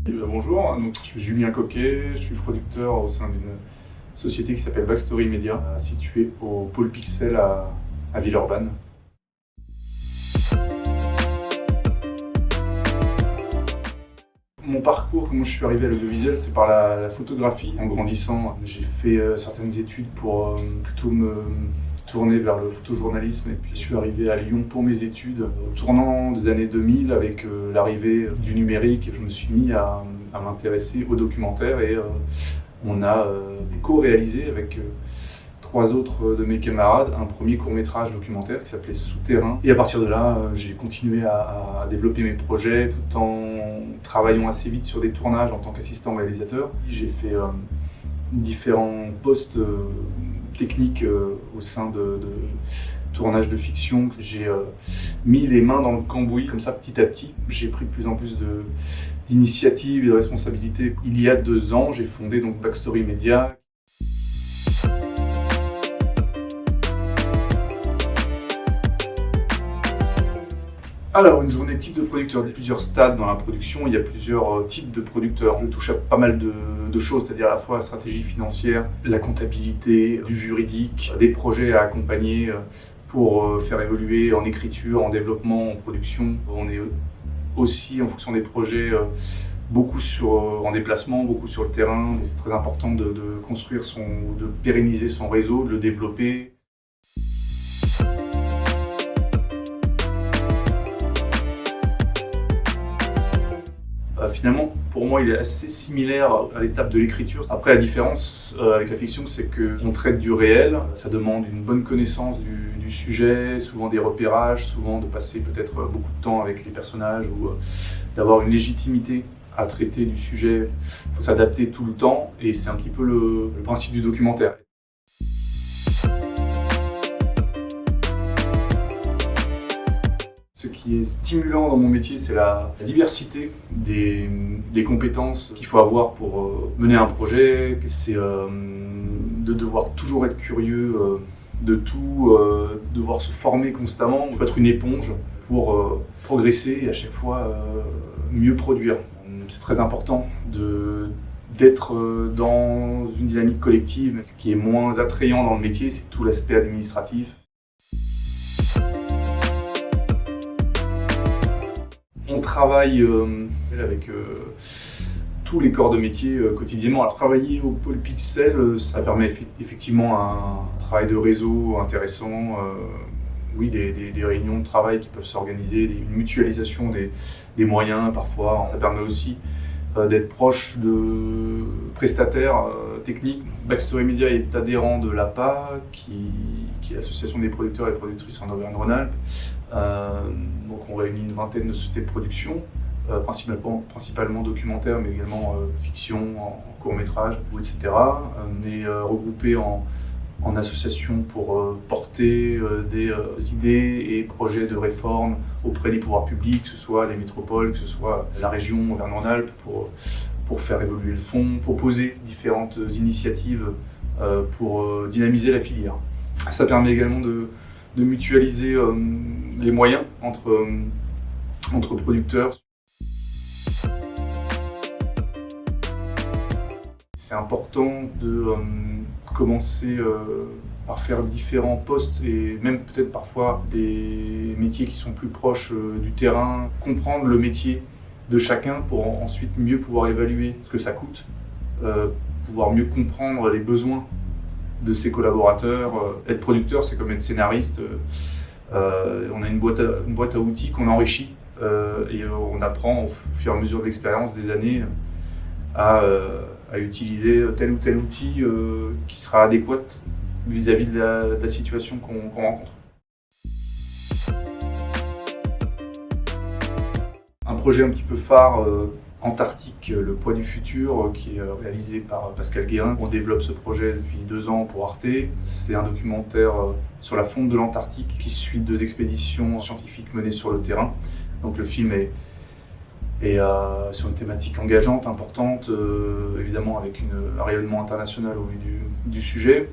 Bonjour, donc, je suis Julien Coquet, je suis producteur au sein d'une société qui s'appelle Backstory Media, située au pôle Pixel à Villeurbanne. Mon parcours, comment je suis arrivé à l'audiovisuel, c'est par la photographie. En grandissant, j'ai fait certaines études pour plutôt me tourner vers le photojournalisme, et puis je suis arrivé à Lyon pour mes études. Au tournant des années 2000, avec l'arrivée du numérique, je me suis mis à m'intéresser au documentaire et on a co-réalisé avec trois autres de mes camarades un premier court-métrage documentaire qui s'appelait Souterrain. Et à partir de là, j'ai continué à développer mes projets tout en travaillant assez vite sur des tournages en tant qu'assistant réalisateur. J'ai fait différents postes techniques au sein de tournages de fiction. J'ai mis les mains dans le cambouis comme ça petit à petit. J'ai pris de plus en plus d'initiatives et de responsabilités. Il y a 2 ans, j'ai fondé donc Backstory Media. Alors, une journée type de producteur, il y a plusieurs stades dans la production, il y a plusieurs types de producteurs. Je touche à pas mal de choses, c'est-à-dire à la fois la stratégie financière, la comptabilité, du juridique, des projets à accompagner pour faire évoluer en écriture, en développement, en production. On est aussi, en fonction des projets, beaucoup en déplacement, beaucoup sur le terrain. C'est très important de construire de pérenniser son réseau, de le développer. Finalement, pour moi, il est assez similaire à l'étape de l'écriture. Après, la différence avec la fiction, c'est qu'on traite du réel. Ça demande une bonne connaissance du sujet, souvent des repérages, souvent de passer peut-être beaucoup de temps avec les personnages ou d'avoir une légitimité à traiter du sujet. Il faut s'adapter tout le temps et c'est un petit peu le principe du documentaire. Ce qui est stimulant dans mon métier, c'est la diversité des compétences qu'il faut avoir pour mener un projet. C'est de devoir toujours être curieux de tout, devoir se former constamment. Il faut être une éponge pour progresser et à chaque fois mieux produire. C'est très important d'être dans une dynamique collective. Ce qui est moins attrayant dans le métier, c'est tout l'aspect administratif. On travaille avec tous les corps de métier quotidiennement. Alors, travailler au pôle Pixel, ça permet effectivement un travail de réseau intéressant. Oui, des réunions de travail qui peuvent s'organiser, une mutualisation des moyens parfois. Ça permet aussi d'être proche de prestataires techniques. Backstory Media est adhérent de l'APA, qui est l'Association des producteurs et productrices en Auvergne-Rhône-Alpes. Donc on réunit une vingtaine de sociétés de production, principalement documentaires, mais également fiction, en court-métrage, etc. On est regroupés en association pour porter des idées et projets de réforme auprès des pouvoirs publics, que ce soit les métropoles, que ce soit la région Auvergne-Rhône-Alpes, pour faire évoluer le fonds, proposer différentes initiatives pour dynamiser la filière. Ça permet également de mutualiser les moyens entre producteurs. C'est important de commencer par faire différents postes et même peut-être parfois des métiers qui sont plus proches du terrain, comprendre le métier de chacun pour ensuite mieux pouvoir évaluer ce que ça coûte, pouvoir mieux comprendre les besoins de ses collaborateurs. Être producteur, c'est comme être scénariste. On a une boîte à outils qu'on enrichit et on apprend au fur et à mesure de l'expérience des années à utiliser tel ou tel outil qui sera adéquat vis-à-vis de la situation qu'on rencontre. Un projet un petit peu phare, Antarctique, le poids du futur, qui est réalisé par Pascal Guérin. On développe ce projet depuis 2 ans pour Arte. C'est un documentaire sur la fonte de l'Antarctique qui suit 2 expéditions scientifiques menées sur le terrain. Donc le film est sur une thématique engageante, importante, évidemment avec un rayonnement international au vu du sujet.